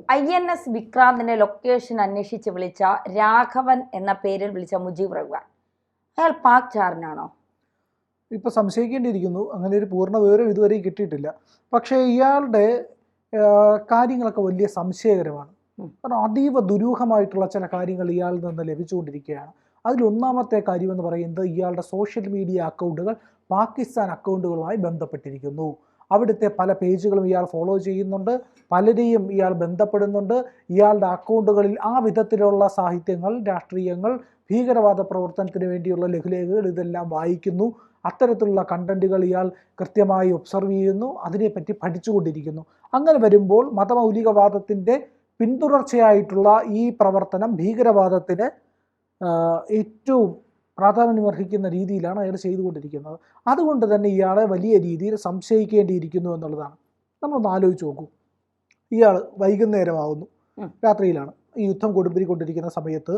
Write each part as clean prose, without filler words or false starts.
INS വിക്രാന്തിന്റെ location അന്വേഷിച്ച് വിളിച്ച രാഘവൻ എന്ന പേരിൽ വിളിച്ച മുജീബ് റഹ്മാൻ അയാൾ പാക് ചാരനാണോ? ഇപ്പോൾ സംശയിക്കേണ്ടിയിരിക്കുന്നു. അങ്ങനെ ഒരു പൂർണ്ണ വിവരം ഇതുവരെയും കിട്ടിയിട്ടില്ല. പക്ഷേ ഇയാളുടെ കാര്യങ്ങളൊക്കെ വലിയ സംശയകരമാണ്. കാരണം അതീവ ദുരൂഹമായിട്ടുള്ള ചില കാര്യങ്ങൾ ഇയാളിൽ നിന്ന് ലഭിച്ചുകൊണ്ടിരിക്കുകയാണ്. അതിലൊന്നാമത്തെ കാര്യമെന്ന് പറയുന്നത് ഇയാളുടെ സോഷ്യൽ മീഡിയ അക്കൗണ്ടുകൾ പാകിസ്ഥാൻ അക്കൗണ്ടുകളുമായി ബന്ധപ്പെട്ടിരിക്കുന്നു. അവിടുത്തെ പല പേജുകളും ഇയാൾ ഫോളോ ചെയ്യുന്നുണ്ട്, പലരെയും ഇയാൾ ബന്ധപ്പെടുന്നുണ്ട്. ഇയാളുടെ അക്കൗണ്ടുകളിൽ ആ വിധത്തിലുള്ള സാഹിത്യങ്ങൾ, രാഷ്ട്രീയങ്ങൾ, ഭീകരവാദ പ്രവർത്തനത്തിന് വേണ്ടിയുള്ള ലഘുലേഖകൾ ഇതെല്ലാം വായിക്കുന്നു. അത്തരത്തിലുള്ള കണ്ടന്റുകൾ ഇയാൾ കൃത്യമായി ഒബ്സർവ് ചെയ്യുന്നു, അതിനെപ്പറ്റി പഠിച്ചുകൊണ്ടിരിക്കുന്നു. അങ്ങനെ വരുമ്പോൾ മതമൗലികവാദത്തിൻ്റെ പിന്തുടർച്ചയായിട്ടുള്ള ഈ പ്രവർത്തനം ഭീകരവാദത്തിന് ഏറ്റവും പ്രാധാന്യമർഹിക്കുന്ന രീതിയിലാണ് അയാൾ ചെയ്തുകൊണ്ടിരിക്കുന്നത്. അതുകൊണ്ട് തന്നെ ഇയാളെ വലിയ രീതിയിൽ സംശയിക്കേണ്ടിയിരിക്കുന്നു എന്നുള്ളതാണ്. നമ്മളൊന്ന് ആലോചിച്ച് നോക്കൂ. ഇയാൾ വൈകുന്നേരമാവുന്നു, രാത്രിയിലാണ് ഈ യുദ്ധം കൊടുമ്പിരിക്കൊണ്ടിരിക്കുന്ന സമയത്ത്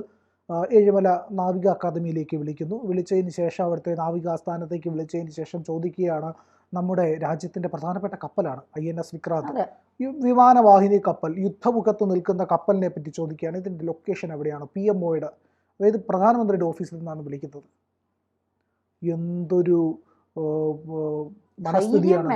ഏഴിമല നാവിക അക്കാദമിയിലേക്ക് വിളിക്കുന്നു. വിളിച്ചതിന് ശേഷം അവിടുത്തെ നാവിക ആസ്ഥാനത്തേക്ക് വിളിച്ചതിന് ശേഷം ചോദിക്കുകയാണ്, നമ്മുടെ രാജ്യത്തിൻ്റെ പ്രധാനപ്പെട്ട കപ്പലാണ് INS വിക്രാന്ത്, വിമാനവാഹിനി കപ്പൽ, യുദ്ധമുഖത്ത് നിൽക്കുന്ന കപ്പലിനെ പറ്റി ചോദിക്കുകയാണ്. ഇതിൻ്റെ ലൊക്കേഷൻ എവിടെയാണ്? PMOയുടെ, അതായത് പ്രധാനമന്ത്രിയുടെ ഓഫീസിൽ നിന്നാണ് വിളിക്കുന്നത്. എന്തൊരു മനസ്ഥിതിയാണ്,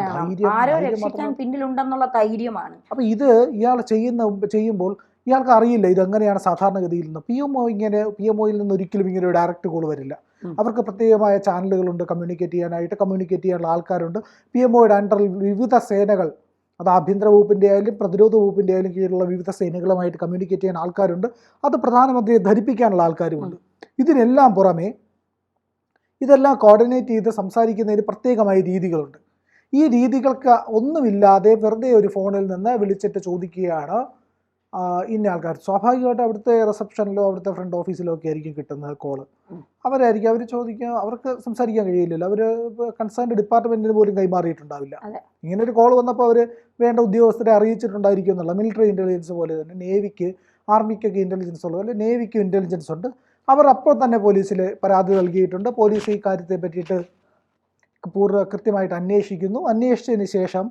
ധൈര്യമാണ്. അപ്പം ഇത് ഇയാൾ ചെയ്യുമ്പോൾ ഇയാൾക്ക് അറിയില്ല ഇതെങ്ങനെയാണ് സാധാരണഗതിയിൽ നിന്ന്. PMOയിൽ നിന്ന് ഒരിക്കലും ഇങ്ങനെ ഒരു ഡയറക്റ്റ് കോൾ വരില്ല. അവർക്ക് പ്രത്യേകമായ ചാനലുകളുണ്ട്, കമ്മ്യൂണിക്കേറ്റ് ചെയ്യാനുള്ള ആൾക്കാരുണ്ട്. PMOയുടെ അണ്ടറിൽ വിവിധ സേനകൾ, അത് ആഭ്യന്തര വകുപ്പിൻ്റെ ആയാലും പ്രതിരോധ വകുപ്പിൻ്റെ ആയാലും കീഴിലുള്ള വിവിധ സേനകളുമായിട്ട് കമ്മ്യൂണിക്കേറ്റ് ചെയ്യാൻ ആൾക്കാരുണ്ട്. അത് പ്രധാനമന്ത്രിയെ ധരിപ്പിക്കാനുള്ള ആൾക്കാരുമുണ്ട്. ഇതിനെല്ലാം പുറമെ ഇതെല്ലാം കോർഡിനേറ്റ് ചെയ്ത് സംസാരിക്കുന്നതിന് പ്രത്യേകമായ രീതികളുണ്ട്. ഈ രീതികൾക്ക് ഒന്നുമില്ലാതെ വെറുതെ ഒരു ഫോണിൽ നിന്ന് വിളിച്ചിട്ട് ചോദിക്കുകയാണ് ഇന്ന ആൾക്കാർ. സ്വാഭാവികമായിട്ട് അവിടുത്തെ റിസപ്ഷനിലോ അവിടുത്തെ ഫ്രണ്ട് ഓഫീസിലോ ഒക്കെ ആയിരിക്കും കിട്ടുന്നത് കോള്. അവർ ചോദിക്കുക, അവർക്ക് സംസാരിക്കാൻ കഴിയില്ലല്ലോ. അവർ കൺസേൺഡ് ഡിപ്പാർട്ട്മെൻറ്റിന് പോലും കൈമാറിയിട്ടുണ്ടാവില്ല. ഇങ്ങനെ ഒരു കോൾ വന്നപ്പോൾ അവർ വേണ്ട ഉദ്യോഗസ്ഥരെ അറിയിച്ചിട്ടുണ്ടായിരിക്കും എന്നുള്ള. മിലിറ്ററി ഇൻ്റലിജൻസ് പോലെ തന്നെ നേവിക്ക്, ആർമിക്കൊക്കെ ഇൻ്റലിജൻസ് ഉള്ളതുപോലെ നേവിക്കും ഇൻ്റലിജൻസ് ഉണ്ട്. അവർ അപ്പോൾ തന്നെ പോലീസിൽ പരാതി നൽകിയിട്ടുണ്ട്. പോലീസ് ഈ കാര്യത്തെ പറ്റിയിട്ട് കൃത്യമായിട്ട് അന്വേഷിക്കുന്നു. അന്വേഷിച്ചതിന് ശേഷം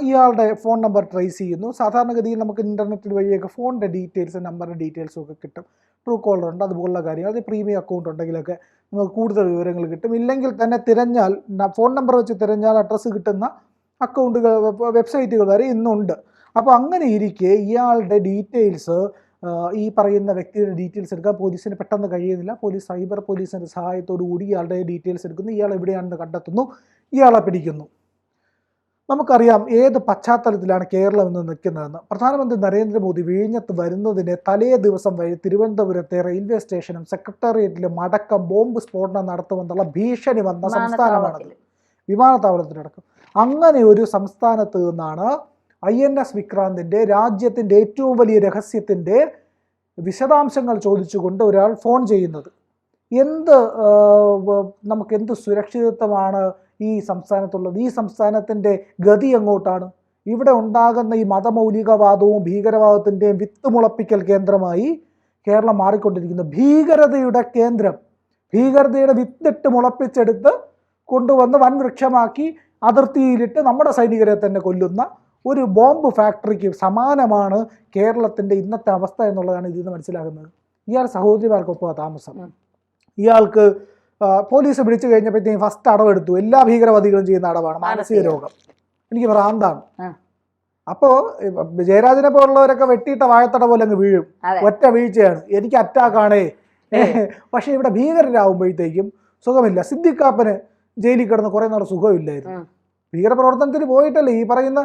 ഇയാളുടെ ഫോൺ നമ്പർ ട്രേസ് ചെയ്യുന്നു. സാധാരണഗതിയിൽ നമുക്ക് ഇൻ്റർനെറ്റ് വഴിയൊക്കെ ഫോണിൻ്റെ ഡീറ്റെയിൽസ്, നമ്പറിൻ്റെ ഡീറ്റെയിൽസും ഒക്കെ കിട്ടും. ട്രൂ കോളർ ഉണ്ട്, അതുപോലുള്ള കാര്യങ്ങൾ. അത് പ്രീമിയം അക്കൗണ്ട് ഉണ്ടെങ്കിലൊക്കെ നമുക്ക് കൂടുതൽ വിവരങ്ങൾ കിട്ടും. ഇല്ലെങ്കിൽ തന്നെ തിരഞ്ഞാൽ, ഫോൺ നമ്പർ വെച്ച് തിരഞ്ഞാൽ അഡ്രസ്സ് കിട്ടുന്ന അക്കൗണ്ടുകൾ, വെബ്സൈറ്റുകൾ വരെ ഇന്നുണ്ട്. അപ്പോൾ അങ്ങനെ ഇരിക്കെ ഇയാളുടെ ഡീറ്റെയിൽസ്, ഈ പറയുന്ന വ്യക്തിയുടെ ഡീറ്റെയിൽസ് എടുക്കാൻ പോലീസിന് പെട്ടെന്ന് കഴിയുന്നില്ല. പോലീസ് സൈബർ പോലീസിൻ്റെ സഹായത്തോടു കൂടി ഇയാളുടെ ഡീറ്റെയിൽസ് എടുക്കുന്നു. ഇയാൾ എവിടെയാണെന്ന് കണ്ടെത്തുന്നു, ഇയാളെ പിടിക്കുന്നു. നമുക്കറിയാം ഏത് പശ്ചാത്തലത്തിലാണ് കേരളം ഇന്ന് നിൽക്കുന്നതെന്ന്. പ്രധാനമന്ത്രി നരേന്ദ്രമോദി വിഴിഞ്ഞത്ത് വരുന്നതിന് തലേ ദിവസം വഴി തിരുവനന്തപുരത്തെ റെയിൽവേ സ്റ്റേഷനും സെക്രട്ടേറിയറ്റിലും അടക്കം ബോംബ് സ്ഫോടനം നടത്തുമെന്നുള്ള ഭീഷണി വന്ന സംസ്ഥാനമാണത്, വിമാനത്താവളത്തിലടക്കം. അങ്ങനെ ഒരു സംസ്ഥാനത്ത് നിന്നാണ് INS വിക്രാന്തിൻ്റെ, രാജ്യത്തിൻ്റെ ഏറ്റവും വലിയ രഹസ്യത്തിൻ്റെ വിശദാംശങ്ങൾ ചോദിച്ചുകൊണ്ട് ഒരാൾ ഫോൺ ചെയ്യുന്നത്. നമുക്കെന്ത് സുരക്ഷിതത്വമാണ് ഈ സംസ്ഥാനത്തുള്ളത്? ഈ സംസ്ഥാനത്തിൻ്റെ ഗതി എങ്ങോട്ടാണ്? ഇവിടെ ഉണ്ടാകുന്ന ഈ മതമൗലികവാദവും ഭീകരവാദത്തിൻ്റെയും വിത്ത് മുളപ്പിക്കൽ കേന്ദ്രമായി കേരളം മാറിക്കൊണ്ടിരിക്കുന്നു. ഭീകരതയുടെ കേന്ദ്രം, ഭീകരതയുടെ വിത്തിട്ട് മുളപ്പിച്ചെടുത്ത് കൊണ്ടുവന്ന് വൻ വൃക്ഷമാക്കി അതിർത്തിയിലിട്ട് നമ്മുടെ സൈനികരെ തന്നെ കൊല്ലുന്ന ഒരു ബോംബ് ഫാക്ടറിക്ക് സമാനമാണ് കേരളത്തിൻ്റെ ഇന്നത്തെ അവസ്ഥ എന്നുള്ളതാണ് ഇതിൽ നിന്ന് മനസ്സിലാകുന്നത്. ഇയാൾ സഹോദരിമാർക്കൊപ്പം താമസം. ഇയാൾക്ക് പോലീസ് പിടിച്ചു കഴിഞ്ഞപ്പോഴത്തേക്കും ഫസ്റ്റ് അടവെടുത്തു. എല്ലാ ഭീകരവാദികളും ചെയ്യുന്ന അടവാണ് മാനസിക രോഗം. എനിക്ക് ഭ്രാന്താണ്. അപ്പോൾ ജയരാജനെ പോലുള്ളവരൊക്കെ വെട്ടിയിട്ട വാഴത്തട പോലെ അങ്ങ് വീഴും. ഒറ്റ വീഴ്ചയാണ്, എനിക്ക് അറ്റാക്കാണേ. പക്ഷേ ഇവിടെ ഭീകരരാകുമ്പോഴത്തേക്കും സുഖമില്ല. സിദ്ദിഖാപ്പന് ജയിലിൽ കിടന്ന് കുറേ നാൾ സുഖമില്ലായിരുന്നു. ഭീകരപ്രവർത്തനത്തിന് പോയിട്ടല്ലേ ഈ പറയുന്ന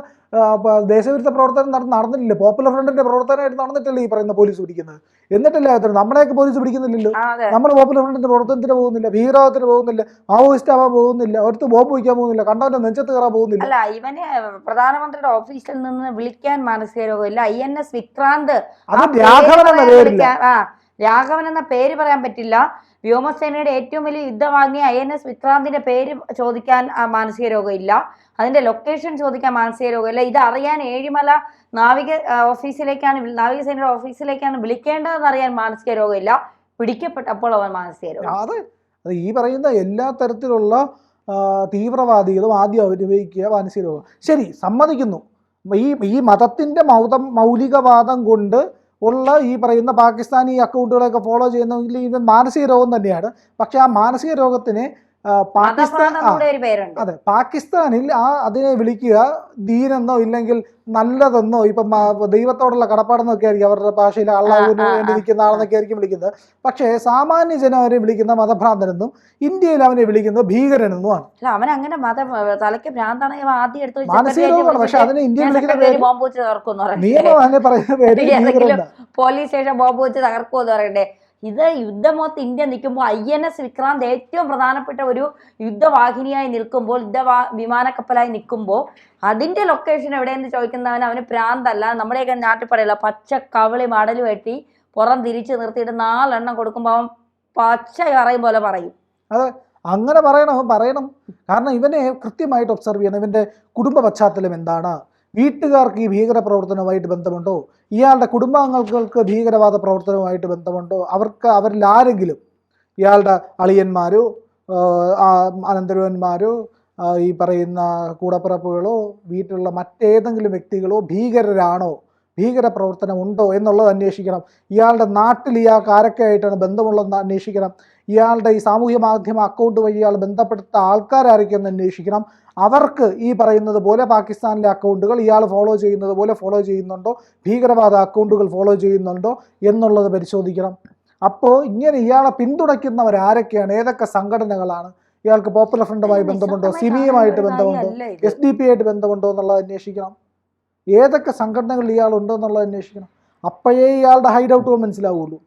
ദേശവിരുദ്ധ പ്രവർത്തനം നടന്നിട്ടില്ല. പോപ്പുലർ ഫ്രണ്ടിന്റെ പ്രവർത്തനമായിട്ട് നടന്നിട്ടല്ലേ ഈ പറയുന്ന പോലീസ് പിടിക്കുന്നത്. എന്നിട്ടല്ലേ നമ്മളെയൊക്കെ പോലീസ് പിടിക്കുന്നില്ലല്ലോ. നമ്മൾ പോപ്പുലർ ഫ്രണ്ടിന്റെ പ്രവർത്തനത്തിന് പോകുന്നില്ല, ഭീകരവാദത്തിന് പോകുന്നില്ല, മാവോയിസ്റ്റ് ആവാൻ പോകുന്നില്ല, അടുത്ത് ബോംബ് വയ്ക്കാൻ പോകുന്നില്ല, കണ്ടവന്റെ നെഞ്ചത്ത് കയറാൻ പോകുന്നില്ല. അല്ല, ഇവന് പ്രധാനമന്ത്രിയുടെ ഓഫീസിൽ നിന്ന് വിളിക്കാൻ മാനസിക രോഗമില്ല. INS വിക്രാന്ത്, രാഘവൻ എന്ന പേര് പറയാൻ പറ്റില്ല. വ്യോമസേനയുടെ ഏറ്റവും വലിയ യുദ്ധം വാങ്ങിയ INS വിക്രാന്തിന്റെ പേര് ചോദിക്കാൻ മാനസിക രോഗമില്ല. അതിന്റെ ലൊക്കേഷൻ ചോദിക്കാൻ മാനസിക രോഗമില്ല. ഇത് അറിയാൻ ഏഴിമല നാവികസേനയുടെ ഓഫീസിലേക്കാണ് വിളിക്കേണ്ടതെന്ന് അറിയാൻ മാനസിക രോഗമില്ല. പിടിക്കപ്പെട്ടപ്പോൾ അവൻ മാനസിക രോഗം. അത് ഈ പറയുന്ന എല്ലാ തരത്തിലുള്ള തീവ്രവാദികളും ആദ്യം അനുഭവിക്കുക മാനസിക രോഗം. ശരി, സമ്മതിക്കുന്നു. ഈ മതത്തിൻ്റെ മൗലികവാദം കൊണ്ട് ഉള്ള ഈ പറയുന്ന പാകിസ്ഥാനി അക്കൗണ്ടുകളൊക്കെ ഫോളോ ചെയ്യുന്നെങ്കിൽ ഇവൻ മാനസിക രോഗം തന്നെയാണ്. പക്ഷെ ആ മാനസിക രോഗത്തിന് അതെ പാകിസ്ഥാനിൽ അതിനെ വിളിക്കുക ദീനെന്നോ ഇല്ലെങ്കിൽ നല്ലതെന്നോ ഇപ്പം ദൈവത്തോടുള്ള കടപ്പാടെന്നൊക്കെ ആയിരിക്കും അവരുടെ ഭാഷയിൽ അള്ളാഹുവിന് വേണ്ടി നിൽക്കുന്ന ആളെന്നൊക്കെ ആയിരിക്കും വിളിക്കുന്നത്. പക്ഷേ സാമാന്യ ജനം അവരെ വിളിക്കുന്ന മതഭ്രാന്തനെന്നും ഇന്ത്യയിൽ അവനെ വിളിക്കുന്നത് ഭീകരനെന്നുമാണ്. അവൻ അങ്ങനെ മാനസിക രോഗമാണ്. പക്ഷെ അതിനെ ഇന്ത്യയിൽ വിളിക്കുന്ന നിയമം അതിനെ പറയുന്ന പേര് പോലീസ് സ്റ്റേഷൻ ബോംബ് വെച്ച് തകർക്കുമെന്ന് പറയണ്ടേ. ഇത് യുദ്ധമൊത്ത് ഇന്ത്യ നിൽക്കുമ്പോൾ INS വിക്രാന്ത് ഏറ്റവും പ്രധാനപ്പെട്ട ഒരു യുദ്ധവാഹിനിയായി നിൽക്കുമ്പോൾ വിമാനക്കപ്പലായി നിൽക്കുമ്പോൾ അതിന്റെ ലൊക്കേഷൻ എവിടെയെന്ന് ചോദിക്കുന്നവന് അവന് പ്രാന്തല്ല. നമ്മുടെയൊക്കെ നാട്ടിൽ പറയില്ല പച്ച കവളി മടൽ വെട്ടി പുറം തിരിച്ച് നിർത്തിയിട്ട് 4 എണ്ണം കൊടുക്കുമ്പോൾ അവൻ പച്ച പറയും പോലെ പറയും. അതെ അങ്ങനെ പറയണം. കാരണം ഇവനെ കൃത്യമായിട്ട് ഒബ്സർവ് ചെയ്യണം. ഇവന്റെ കുടുംബ പശ്ചാത്തലം എന്താണ്, വീട്ടുകാർക്ക് ഈ ഭീകര പ്രവർത്തനവുമായിട്ട് ബന്ധമുണ്ടോ, ഇയാളുടെ കുടുംബാംഗങ്ങൾക്ക് ഭീകരവാദ പ്രവർത്തനവുമായിട്ട് ബന്ധമുണ്ടോ, അവരിൽ ആരെങ്കിലും ഇയാളുടെ അളിയന്മാരോ അനന്തരവന്മാരോ ഈ പറയുന്ന കൂടപ്പിറപ്പുകളോ വീട്ടിലുള്ള മറ്റേതെങ്കിലും വ്യക്തികളോ ഭീകരരാണോ, ഭീകര പ്രവർത്തനം ഉണ്ടോ എന്നുള്ളത് അന്വേഷിക്കണം. ഇയാളുടെ നാട്ടിൽ ഇയാൾക്ക് ആരൊക്കെ ആയിട്ടാണ് ബന്ധമുള്ളതെന്ന് അന്വേഷിക്കണം. ഇയാളുടെ ഈ സാമൂഹ്യ മാധ്യമ അക്കൗണ്ട് വഴി ഇയാൾ ബന്ധപ്പെടുത്ത ആൾക്കാരായിരിക്കുമെന്ന് അന്വേഷിക്കണം. അവർക്ക് ഈ പറയുന്നത് പോലെ പാകിസ്ഥാനിലെ അക്കൗണ്ടുകൾ ഇയാൾ ഫോളോ ചെയ്യുന്നത് പോലെ ഫോളോ ചെയ്യുന്നുണ്ടോ, ഭീകരവാദ അക്കൗണ്ടുകൾ ഫോളോ ചെയ്യുന്നുണ്ടോ എന്നുള്ളത് പരിശോധിക്കണം. അപ്പോൾ ഇങ്ങനെ ഇയാളെ പിന്തുണയ്ക്കുന്നവർ ആരൊക്കെയാണ്, ഏതൊക്കെ സംഘടനകളാണ്, ഇയാൾക്ക് പോപ്പുലർ ഫ്രണ്ടുമായി ബന്ധമുണ്ടോ, സിമിയുമായിട്ട് ബന്ധമുണ്ടോ, SDP ആയിട്ട് ബന്ധമുണ്ടോ എന്നുള്ളത് അന്വേഷിക്കണം. ഏതൊക്കെ സംഘടനകൾ ഇയാളുണ്ടോ എന്നുള്ളത് അന്വേഷിക്കണം. അപ്പോഴേ ഇയാളുടെ ഹൈഡ് ഔട്ടുകൾ മനസ്സിലാവുള്ളൂ.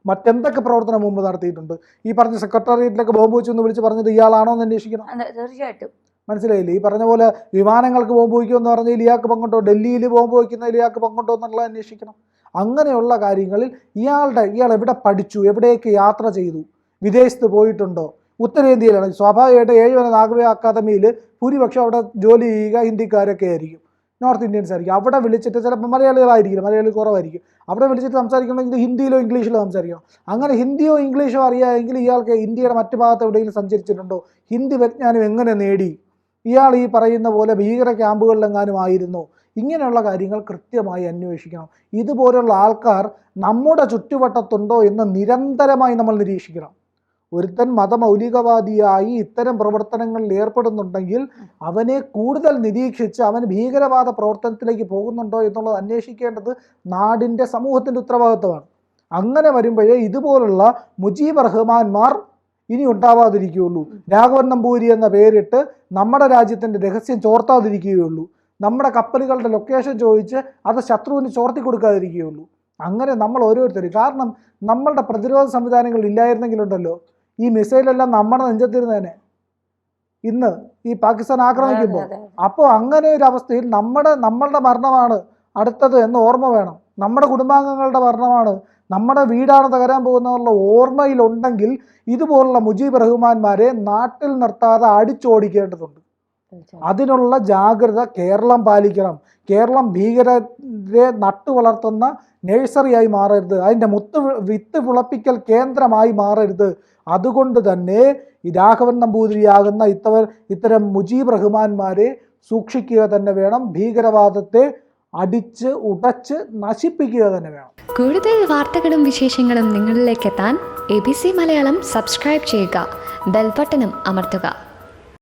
മറ്റെന്തൊക്കെ പ്രവർത്തനം മുമ്പ് നടത്തിയിട്ടുണ്ട്, ഈ പറഞ്ഞ സെക്രട്ടേറിയറ്റിലൊക്കെ ബോംബ് വെച്ചെന്ന് വിളിച്ച് പറഞ്ഞത് ഇയാളാണോ എന്ന് അന്വേഷിക്കണം. തീർച്ചയായിട്ടും മനസ്സിലായില്ലേ? ഈ പറഞ്ഞ പോലെ വിമാനങ്ങൾക്ക് ബോംബ് വയ്ക്കുമെന്ന് പറഞ്ഞാൽ ഇയാൾക്ക് പങ്കുണ്ടോ, ഡൽഹിയിൽ ബോംബ് വയ്ക്കുന്നതിൽ ഇയാൾക്ക് പങ്കുണ്ടോ എന്നുള്ളത് അന്വേഷിക്കണം. അങ്ങനെയുള്ള കാര്യങ്ങളിൽ ഇയാൾ എവിടെ പഠിച്ചു, എവിടേക്ക് യാത്ര ചെയ്തു, വിദേശത്ത് പോയിട്ടുണ്ടോ, ഉത്തരേന്ത്യയിലാണ് സ്വാഭാവികമായിട്ട് 7 നാഗരിക അക്കാദമിയിൽ ഭൂരിപക്ഷം അവിടെ ജോലി ചെയ്യുക ഹിന്ദിക്കാരൊക്കെ ആയിരിക്കും, നോർത്ത് ഇന്ത്യൻസ് ആയിരിക്കും. അവിടെ വിളിച്ചിട്ട് ചിലപ്പോൾ മലയാളികൾ കുറവായിരിക്കും. അവിടെ വിളിച്ചിട്ട് സംസാരിക്കണമെങ്കിൽ ഹിന്ദിയിലോ ഇംഗ്ലീഷിലോ സംസാരിക്കണം. അങ്ങനെ ഹിന്ദിയോ ഇംഗ്ലീഷോ അറിയാമെങ്കിൽ ഇയാൾക്ക് ഇന്ത്യയുടെ മറ്റു ഭാഗത്ത് എവിടെയെങ്കിലും സഞ്ചരിച്ചിട്ടുണ്ടോ, ഹിന്ദി പരിജ്ഞാനം എങ്ങനെ നേടി, ഇയാൾ ഈ പറയുന്ന പോലെ ഭീകര ക്യാമ്പുകളിലെങ്ങാനും ആയിരുന്നോ, ഇങ്ങനെയുള്ള കാര്യങ്ങൾ കൃത്യമായി അന്വേഷിക്കണം. ഇതുപോലുള്ള ആൾക്കാർ നമ്മുടെ ചുറ്റുവട്ടത്തുണ്ടോ എന്ന് നിരന്തരമായി നമ്മൾ നിരീക്ഷിക്കണം. ഒരുത്തൻ മതമൗലികവാദിയായി ഇത്തരം പ്രവർത്തനങ്ങളിൽ ഏർപ്പെടുന്നുണ്ടെങ്കിൽ അവനെ കൂടുതൽ നിരീക്ഷിച്ച് അവൻ ഭീകരവാദ പ്രവർത്തനത്തിലേക്ക് പോകുന്നുണ്ടോ എന്നുള്ളത് അന്വേഷിക്കേണ്ടത് നാടിൻ്റെ സമൂഹത്തിൻ്റെ ഉത്തരവാദിത്വമാണ്. അങ്ങനെ വരുമ്പോഴേ ഇതുപോലുള്ള മുജീബ് റഹ്മാന്മാർ ഇനി ഉണ്ടാവാതിരിക്കുകയുള്ളൂ. രാഘവൻ നമ്പൂരി എന്ന പേരിട്ട് നമ്മുടെ രാജ്യത്തിൻ്റെ രഹസ്യം ചോർത്താതിരിക്കുകയുള്ളൂ. നമ്മുടെ കപ്പലുകളുടെ ലൊക്കേഷൻ ചോദിച്ച് അത് ശത്രുവിന് ചോർത്തി കൊടുക്കാതിരിക്കുകയുള്ളൂ. അങ്ങനെ നമ്മൾ ഓരോരുത്തരും, കാരണം നമ്മളുടെ പ്രതിരോധ സംവിധാനങ്ങൾ ഇല്ലായിരുന്നെങ്കിലുണ്ടല്ലോ ഈ മിസൈലെല്ലാം നമ്മുടെ നെഞ്ചത്തിരുന്നേനെ ഇന്ന് ഈ പാകിസ്ഥാൻ ആക്രമിക്കുമ്പോൾ. അപ്പോൾ അങ്ങനെ ഒരു അവസ്ഥയിൽ നമ്മളുടെ മരണമാണ് അടുത്തത് എന്ന് ഓർമ്മ വേണം. നമ്മുടെ കുടുംബാംഗങ്ങളുടെ മരണമാണ്, നമ്മുടെ വീടാണ് തകരാൻ പോകുന്നതെന്നുള്ള ഓർമ്മയിലുണ്ടെങ്കിൽ ഇതുപോലുള്ള മുജീബ് റഹ്മാന്മാരെ നാട്ടിൽ നിർത്താതെ അടിച്ചോടിക്കേണ്ടതുണ്ട്. അതിനുള്ള ജാഗ്രത കേരളം പാലിക്കണം. കേരളം ഭീകരരെ നട്ടു വളർത്തുന്ന നഴ്സറിയായി മാറരുത്, അതിൻ്റെ വിത്ത് വിളപ്പിക്കൽ കേന്ദ്രമായി മാറരുത്. അതുകൊണ്ട് തന്നെ ഈ രാഘവൻ നമ്പൂതിരിയാകുന്ന ഇത്തരം മുജീബ് റഹ്മാന്മാരെ സൂക്ഷിക്കുക തന്നെ വേണം. ഭീകരവാദത്തെ അടിച്ച് ഉടച്ച് നശിപ്പിക്കുക തന്നെ വേണം. കൂടുതൽ വാർത്തകളും വിശേഷങ്ങളും നിങ്ങളിലേക്ക് എത്താൻ ABC മലയാളം സബ്സ്ക്രൈബ് ചെയ്യുക, ബെൽ ബട്ടണും അമർത്തുക.